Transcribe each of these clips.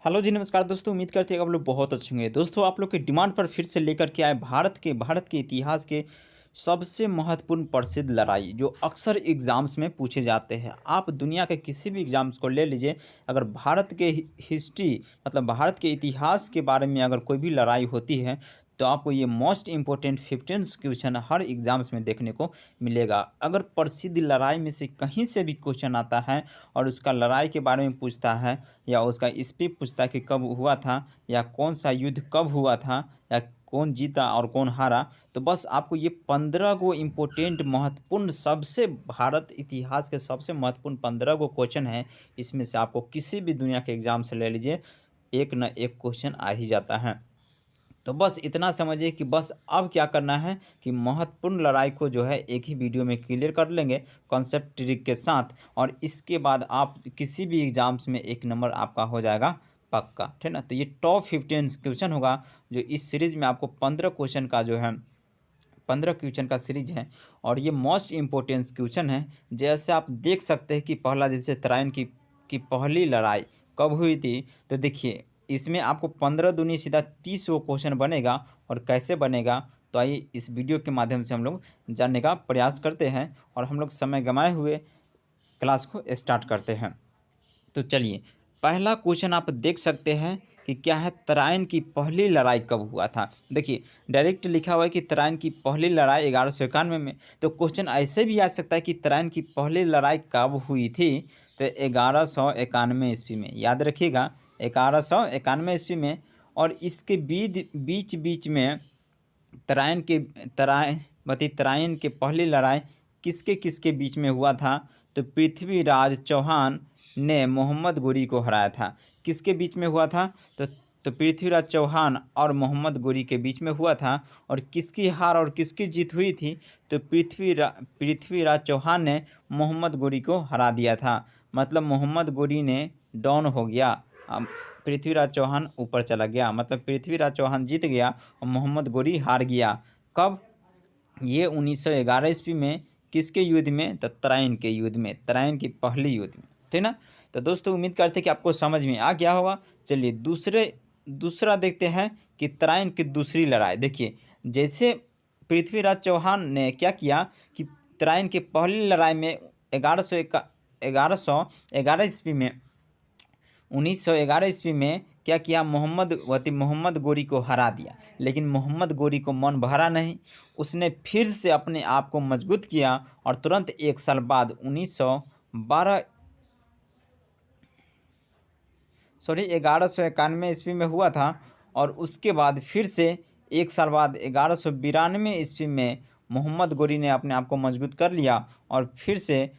Hello जी, नमस्कार दोस्तों। उम्मीद करते हैं कि आप लोग बहुत अच्छे होंगे। दोस्तों, आप लोग की डिमांड पर फिर से लेकर के आए भारत के इतिहास के सबसे महत्वपूर्ण प्रसिद्ध लड़ाई जो अक्सर एग्जाम्स में पूछे जाते हैं। आप दुनिया के किसी भी एग्जाम्स को ले लीजिए, अगर भारत के हिस्ट्री मतलब भारत के इतिहास के बारे में अगर कोई भी लड़ाई होती है तो आपको ये मोस्ट इम्पोर्टेंट 15 क्वेश्चन हर एग्जाम्स में देखने को मिलेगा। अगर प्रसिद्ध लड़ाई में से कहीं से भी क्वेश्चन आता है और उसका लड़ाई के बारे में पूछता है या उसका ईस्वी पूछता है कि कब हुआ था या कौन सा युद्ध कब हुआ था या कौन जीता और कौन हारा, तो बस आपको ये 15 गो इम्पोर्टेंट महत्वपूर्ण सबसे भारत इतिहास के सबसे महत्वपूर्ण 15 गो क्वेश्चन हैं। इसमें से आपको किसी भी दुनिया के एग्जाम से ले लीजिए, एक न एक क्वेश्चन आ ही जाता है। तो बस इतना समझिए कि बस अब क्या करना है कि महत्वपूर्ण लड़ाई को जो है एक ही वीडियो में क्लियर कर लेंगे कॉन्सेप्ट ट्रिक के साथ, और इसके बाद आप किसी भी एग्जाम्स में एक नंबर आपका हो जाएगा पक्का, ठीक ना। तो ये टॉप 15 क्वेश्चन होगा जो इस सीरीज में आपको 15 क्वेश्चन का जो है 15 क्वेश्चन का सीरीज है, और ये मोस्ट इम्पोर्टेंट क्वेश्चन है। जैसे आप देख सकते हैं कि पहला जैसे तराइन की पहली लड़ाई कब हुई थी, तो देखिए इसमें आपको 15 दूनी सीधा 30 वो क्वेश्चन बनेगा। और कैसे बनेगा, तो आइए इस वीडियो के माध्यम से हम लोग जानने का प्रयास करते हैं और हम लोग समय गंवाए हुए क्लास को स्टार्ट करते हैं। तो चलिए, पहला क्वेश्चन आप देख सकते हैं कि क्या है, तराइन की पहली लड़ाई कब हुआ था। देखिए डायरेक्ट लिखा हुआ है कि तराइन की पहली लड़ाई 1191 में। तो क्वेश्चन ऐसे भी आ सकता है कि तराइन की पहली लड़ाई कब हुई थी, तो 1191 ईस्वी में। याद रखिएगा 1191 ईस्वी में। और इसके बीच बीच में तराइन के पहली लड़ाई किसके किसके बीच में हुआ था, तो पृथ्वीराज चौहान ने मोहम्मद गोरी को हराया था। किसके बीच में हुआ था, तो पृथ्वीराज चौहान और मोहम्मद गोरी के बीच में हुआ था। और किसकी हार और किसकी जीत हुई थी, तो पृथ्वीराज चौहान ने मोहम्मद गोरी को हरा दिया था। मतलब मोहम्मद गोरी ने डाउन हो गया, पृथ्वीराज चौहान ऊपर चला गया, मतलब पृथ्वीराज चौहान जीत गया और मोहम्मद गोरी हार गया। कब, ये 1911 ईस्वी में। किसके युद्ध में, तो तराइन के युद्ध में, तराइन की पहली युद्ध में, ठीक ना। तो दोस्तों उम्मीद करते हैं कि आपको समझ में आ गया होगा। चलिए दूसरा देखते हैं कि तराइन की दूसरी लड़ाई। देखिए जैसे पृथ्वीराज चौहान ने क्या किया कि तराइन की पहली लड़ाई में 1111 ईस्वी में 1911 ईस्वी में क्या किया, मोहम्मद गोरी को हरा दिया। लेकिन मोहम्मद गोरी को मन भरा नहीं, उसने फिर से अपने आप को मजबूत किया और तुरंत एक साल बाद 1191 ईस्वी में हुआ था। और उसके बाद फिर से एक साल बाद 1192 ईस्वी में मोहम्मद गोरी ने अपने आप को मजबूत कर लिया। और फिर से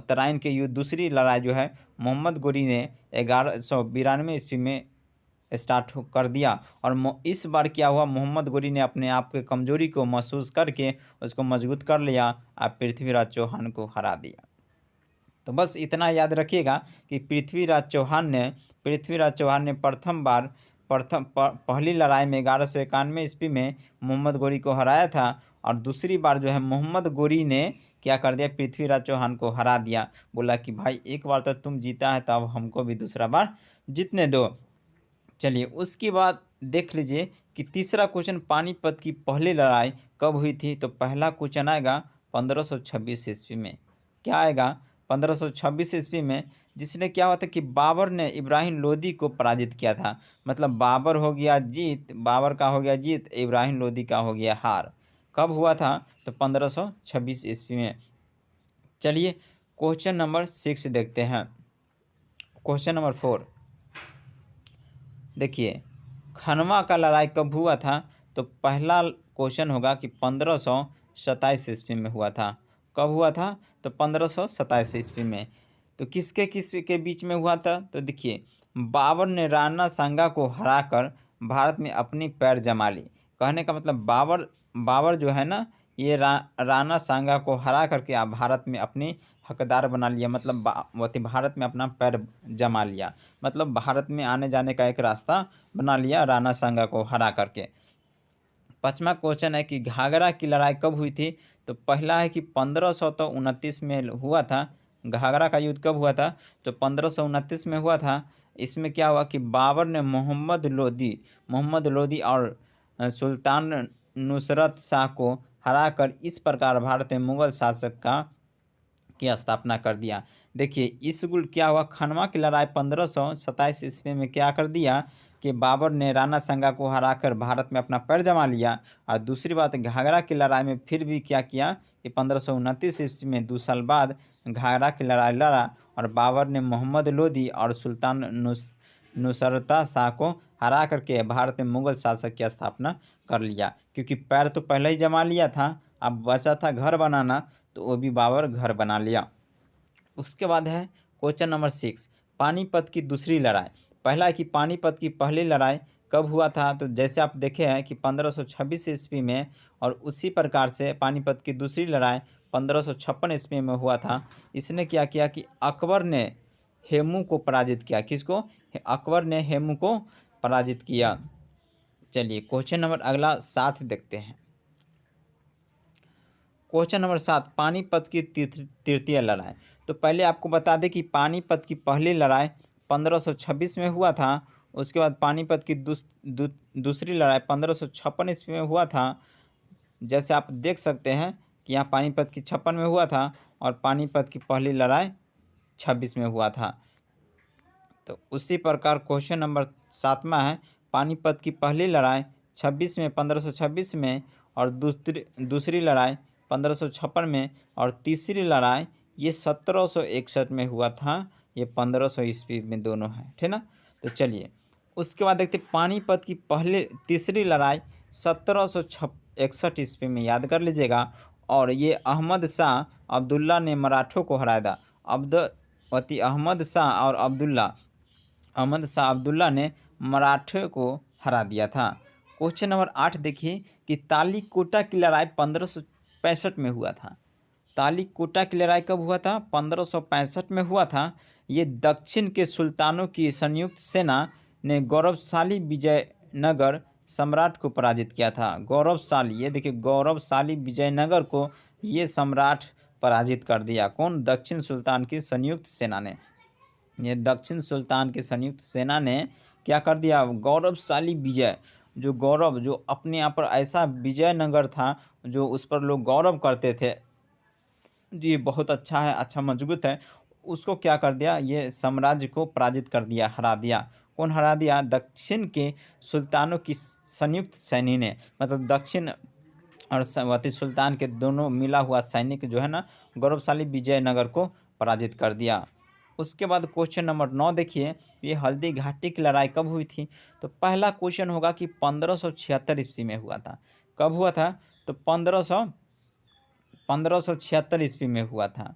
तराइन के युद्ध दूसरी लड़ाई जो है मोहम्मद गोरी ने 1192 ईस्वी में स्टार्ट कर दिया। और इस बार क्या हुआ, मोहम्मद गोरी ने अपने आप के कमजोरी को महसूस करके उसको मजबूत कर लिया और पृथ्वीराज चौहान को हरा दिया। तो बस इतना याद रखिएगा कि पृथ्वीराज चौहान ने पहली लड़ाई में 1191 ईस्वी में मोहम्मद गोरी को हराया था। और दूसरी बार जो है मोहम्मद गोरी ने क्या कर दिया, पृथ्वीराज चौहान को हरा दिया। बोला कि भाई एक बार तो तुम जीता है तो अब हमको भी दूसरा बार जीतने दो। चलिए उसके बाद देख लीजिए कि तीसरा क्वेश्चन, पानीपत की पहली लड़ाई कब हुई थी, तो पहला क्वेश्चन आएगा 1526 ईस्वी में। क्या आएगा, 1526 ईस्वी में, जिसने क्या हुआ था कि बाबर ने इब्राहिम लोदी को पराजित किया था। मतलब बाबर का हो गया जीत, इब्राहिम लोदी का हो गया हार। कब हुआ था, तो 1526 ईस्वी में। चलिए क्वेश्चन नंबर 6 देखते हैं। क्वेश्चन नंबर 4 देखिए, खनवा का लड़ाई कब हुआ था, तो पहला क्वेश्चन होगा कि 1527 ईस्वी में हुआ था। कब हुआ था, तो 1527 ईस्वी में। तो किसके बीच में हुआ था, तो देखिए बाबर ने राणा सांगा को हराकर भारत में अपनी पैर जमा ली। कहने का मतलब बाबर जो है ना, ये राणा सांगा को हरा करके आप भारत में अपनी हकदार बना लिया। मतलब भारत में अपना पैर जमा लिया, मतलब भारत में आने जाने का एक रास्ता बना लिया राणा सांगा को हरा करके। पांचवा क्वेश्चन है कि घाघरा की लड़ाई कब हुई थी, तो पहला है कि 1529 में हुआ था, घाघरा का युद्ध कब हुआ था? तो 1529 में हुआ था। इसमें क्या हुआ कि बाबर ने मोहम्मद लोदी और सुल्तान नुसरत शाह को हराकर इस प्रकार भारत में मुगल शासक की स्थापना कर दिया। देखिए इस गुल क्या हुआ, खनवा की लड़ाई 1527 ईस्वी में क्या कर दिया कि बाबर ने राणा सांगा को हराकर भारत में अपना पैर जमा लिया। और दूसरी बात, घाघरा की लड़ाई में फिर भी क्या किया कि 1529 ईस्वी में 2 साल बाद घाघरा की लड़ाई लड़ा और बाबर ने मोहम्मद लोदी और सुल्तान नुसरता शाह को हरा करके भारत में मुगल शासक की स्थापना कर लिया। क्योंकि पैर तो पहले ही जमा लिया था, अब बचा था घर बनाना, तो वो भी बाबर घर बना लिया। उसके बाद है क्वेश्चन नंबर 6, पानीपत की दूसरी लड़ाई। पहला है कि पानीपत की पहली लड़ाई कब हुआ था? तो जैसे आप देखे हैं कि 1526 ईस्वी में, और उसी प्रकार से पानीपत की दूसरी लड़ाई 1556 ईस्वी में हुआ था। इसने क्या किया कि अकबर ने हेमू को पराजित किया। किसको? अकबर ने हेमू को पराजित किया। चलिए क्वेश्चन नंबर अगला 7 देखते हैं। क्वेश्चन नंबर 7, पानीपत की तृतीय लड़ाई। तो पहले आपको बता दें कि पानीपत की पहली लड़ाई 1526 में हुआ था। उसके बाद पानीपत की दूसरी लड़ाई 1556 ईस्वी में हुआ था। जैसे आप देख सकते हैं कि यहाँ पानीपत की 56 में हुआ था और पानीपत की पहली लड़ाई 26 में हुआ था। तो उसी प्रकार क्वेश्चन नंबर 7वां है, पानीपत की पहली लड़ाई 26 में 1526 में, और दूसरी लड़ाई 1556 में, और तीसरी लड़ाई ये 1761 में हुआ था। ये 1500 ईस्वी में दोनों हैं, ठीक ना। तो चलिए उसके बाद देखते पानीपत की तीसरी लड़ाई 1761 ईस्वी में, याद कर लीजिएगा। और ये अहमद शाह अब्दुल्ला ने मराठों को हराया था। अहमद शाह और अब्दुल्ला ने मराठे को हरा दिया था। क्वेश्चन नंबर 8 देखिए कि तालीकोटा की लड़ाई 1565 में हुआ था। तालीकोटा की लड़ाई कब हुआ था? 1565 में हुआ था। ये दक्षिण के सुल्तानों की संयुक्त सेना ने गौरवशाली विजयनगर सम्राट को पराजित किया था। गौरवशाली, ये देखिए गौरवशाली विजयनगर को ये सम्राट पराजित कर दिया। कौन? दक्षिण सुल्तान की संयुक्त सेना ने। ये दक्षिण सुल्तान की संयुक्त सेना ने क्या कर दिया? गौरवशाली विजय, जो अपने यहाँ पर ऐसा विजयनगर था जो उस पर लोग गौरव करते थे, ये बहुत अच्छा है, अच्छा मजबूत है, उसको क्या कर दिया? ये साम्राज्य को पराजित कर दिया, हरा दिया। कौन हरा दिया? दक्षिण के सुल्तानों की संयुक्त सैनी ने, मतलब दक्षिण और वती सुल्तान के दोनों मिला हुआ सैनिक जो है ना, गौरवशाली विजयनगर को पराजित कर दिया। उसके बाद क्वेश्चन नंबर 9 देखिए, ये हल्दी घाटी की लड़ाई कब हुई थी? तो पहला क्वेश्चन होगा कि 1576 ईस्वी में हुआ था। कब हुआ था? तो 1576 ईस्वी में हुआ था।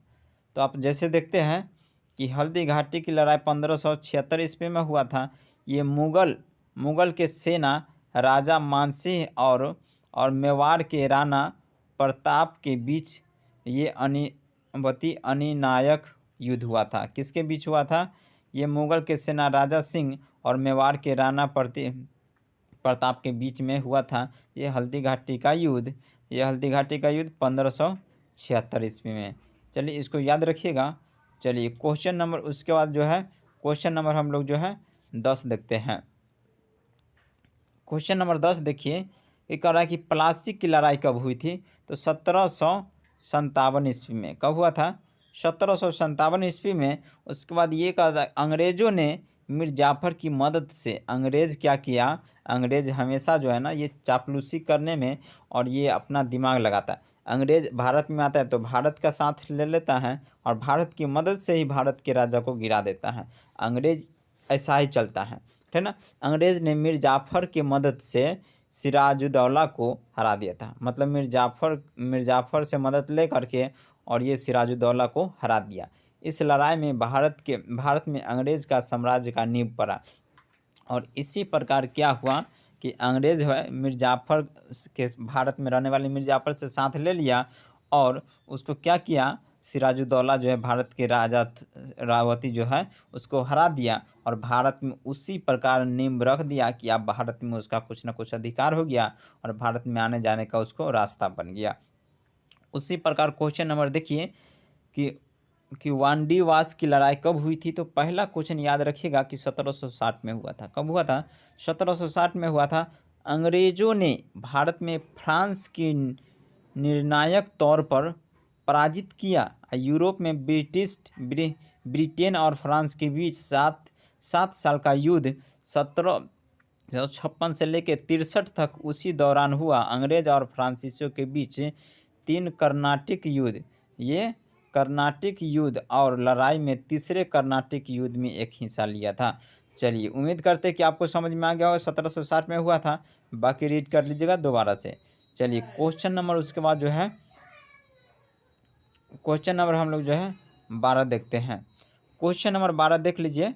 तो आप जैसे देखते हैं कि हल्दी घाटी की लड़ाई 1576 ईस्वी में हुआ था। ये मुगल के सेना राजा मानसिंह और मेवाड़ के राणा प्रताप के बीच ये अनिनायक युद्ध हुआ था। किसके बीच हुआ था? ये मुगल के सेना राजा सिंह और मेवाड़ के राणा प्रताप के बीच में हुआ था। ये हल्दी घाटी का युद्ध 1576 ईस्वी में। चलिए इसको याद रखिएगा। चलिए क्वेश्चन नंबर उसके बाद जो है क्वेश्चन नंबर हम लोग जो है 10 देखते हैं। क्वेश्चन नंबर 10 देखिए, ये कह रहा है कि प्लासी की लड़ाई कब हुई थी? तो 1757 ईस्वी में। कब हुआ था? 1757 ईस्वी में। उसके बाद ये कहा था अंग्रेज़ों ने मीर जाफ़र की मदद से, अंग्रेज़ क्या किया? अंग्रेज़ हमेशा जो है ना ये चापलूसी करने में और ये अपना दिमाग लगाता है। अंग्रेज़ भारत में आता है तो भारत का साथ ले लेता है और भारत की मदद से ही भारत के राजा को गिरा देता है। अंग्रेज़ ऐसा ही चलता है, ठीक ना। अंग्रेज़ ने मीर जाफ़र की मदद से सिराजुद्दौला को हरा दिया था। मतलब मीर जाफ़र से मदद ले करके और ये सिराजुद्दौला को हरा दिया। इस लड़ाई में भारत में अंग्रेज़ का साम्राज्य का नींव पड़ा। और इसी प्रकार क्या हुआ कि अंग्रेज़ जो है मीर जाफ़र के भारत में रहने वाले मीर जाफ़र से साथ ले लिया और उसको क्या किया? सिराजुद्दौला जो है भारत के राजा रावती जो है उसको हरा दिया और भारत में उसी प्रकार नींव रख दिया कि अब भारत में उसका कुछ ना कुछ अधिकार हो गया और भारत में आने जाने का उसको रास्ता बन गया। उसी प्रकार क्वेश्चन नंबर देखिए कि कि वांडीवास की लड़ाई कब हुई थी, तो पहला क्वेश्चन याद रखिएगा कि 1760 में हुआ था। कब हुआ था? 1760 में हुआ था। अंग्रेजों ने भारत में फ्रांस की निर्णायक तौर पर पराजित किया। यूरोप में ब्रिटेन और फ्रांस के बीच 7 साल का युद्ध 1756 से लेकर 63 तक उसी दौरान हुआ। अंग्रेज और फ्रांसीसियों के बीच 3 कर्नाटिक युद्ध, ये कर्नाटिक युद्ध और लड़ाई में तीसरे कर्नाटिक युद्ध में एक हिस्सा लिया था। चलिए, उम्मीद करते हैं कि आपको समझ में आ गया होगा। 1760 में हुआ था, बाकी रीड कर लीजिएगा दोबारा से। चलिए, क्वेश्चन नंबर उसके बाद जो है क्वेश्चन नंबर हम लोग जो है 12 देखते हैं। क्वेश्चन नंबर 12 देख लीजिए।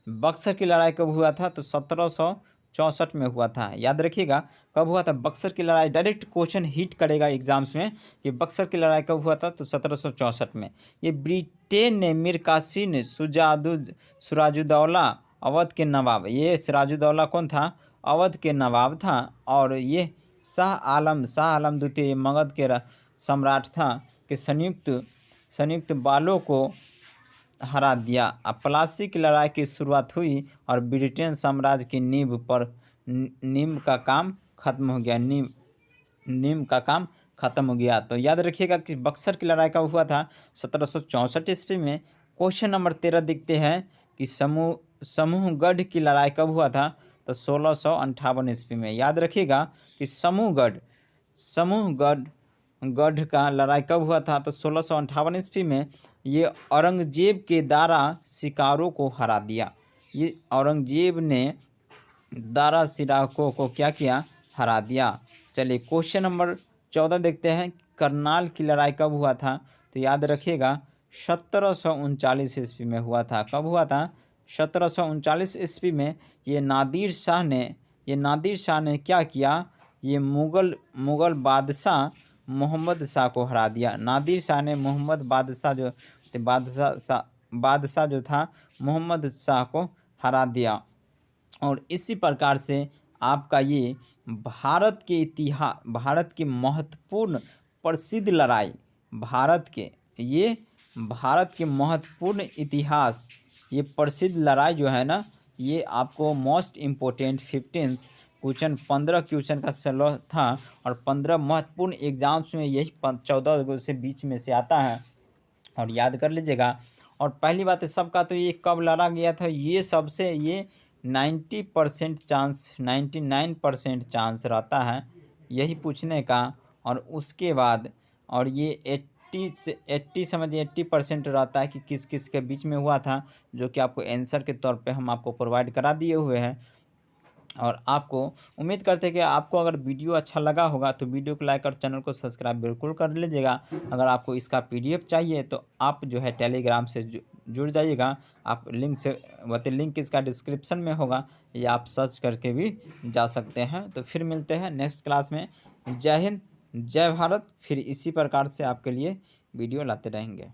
बक्सर की लड़ाई कब हुआ था? तो 1764 में हुआ था। याद रखिएगा कब हुआ था बक्सर की लड़ाई। डायरेक्ट क्वेश्चन हिट करेगा एग्जाम्स में कि बक्सर की लड़ाई कब हुआ था, तो 1764 में। ये ब्रिटेन ने मीर कासिम सिराजुद्दौला अवध के नवाब, ये सिराजुद्दौला कौन था? अवध के नवाब था। और ये शाह आलम द्वितीय मगध के सम्राट था कि संयुक्त बालों को हरा दिया। अब प्लासी की लड़ाई की शुरुआत हुई और ब्रिटेन साम्राज्य की नींव का काम खत्म हो गया। नींव का काम खत्म हो गया। तो याद रखिएगा कि बक्सर की लड़ाई कब हुआ था? 1764 ईस्वी में। क्वेश्चन नंबर 13 देखते हैं कि समूहगढ़ की लड़ाई कब हुआ था? तो 1658 ईस्वी में। याद रखिएगा कि समूहगढ़ का लड़ाई कब हुआ था? तो 1658 ईस्वी में। ये औरंगजेब के दारा शिकारों को हरा दिया। ये औरंगजेब ने दारा शिकारों को क्या किया? हरा दिया। चलिए, क्वेश्चन नंबर 14 देखते हैं। करनाल की लड़ाई कब हुआ था? तो याद रखिएगा 1739 ईस्वी में हुआ था। कब हुआ था? 1739 ईस्वी में। ये नादिर शाह ने क्या किया? ये मुगल मोहम्मद शाह को हरा दिया। नादिर शाह ने बादशाह जो था मोहम्मद शाह को हरा दिया। और इसी प्रकार से आपका ये भारत की महत्वपूर्ण प्रसिद्ध लड़ाई, भारत के महत्वपूर्ण इतिहास, ये प्रसिद्ध लड़ाई जो है ना, ये आपको मोस्ट इम्पोर्टेंट 15 क्वेश्चन का सवाल था। और 15 महत्वपूर्ण एग्जाम्स में यही 14 से बीच में से आता है, और याद कर लीजिएगा। और पहली बात है सबका, तो ये कब लड़ा गया था? ये 90% चांस, 99% चांस रहता है यही पूछने का। और उसके बाद और ये 80% रहता है कि किस किस के बीच में हुआ था, जो कि आपको आंसर के तौर पे हम आपको प्रोवाइड करा दिए हुए हैं। और आपको उम्मीद करते हैं कि आपको अगर वीडियो अच्छा लगा होगा तो वीडियो को लाइक और चैनल को सब्सक्राइब बिल्कुल कर लीजिएगा। अगर आपको इसका PDF चाहिए तो आप जो है टेलीग्राम से जुड़ जाइएगा। आप लिंक इसका डिस्क्रिप्शन में होगा, या आप सर्च करके भी जा सकते हैं। तो फिर मिलते हैं नेक्स्ट क्लास में। जय हिंद, जय भारत। फिर इसी प्रकार से आपके लिए वीडियो लाते रहेंगे।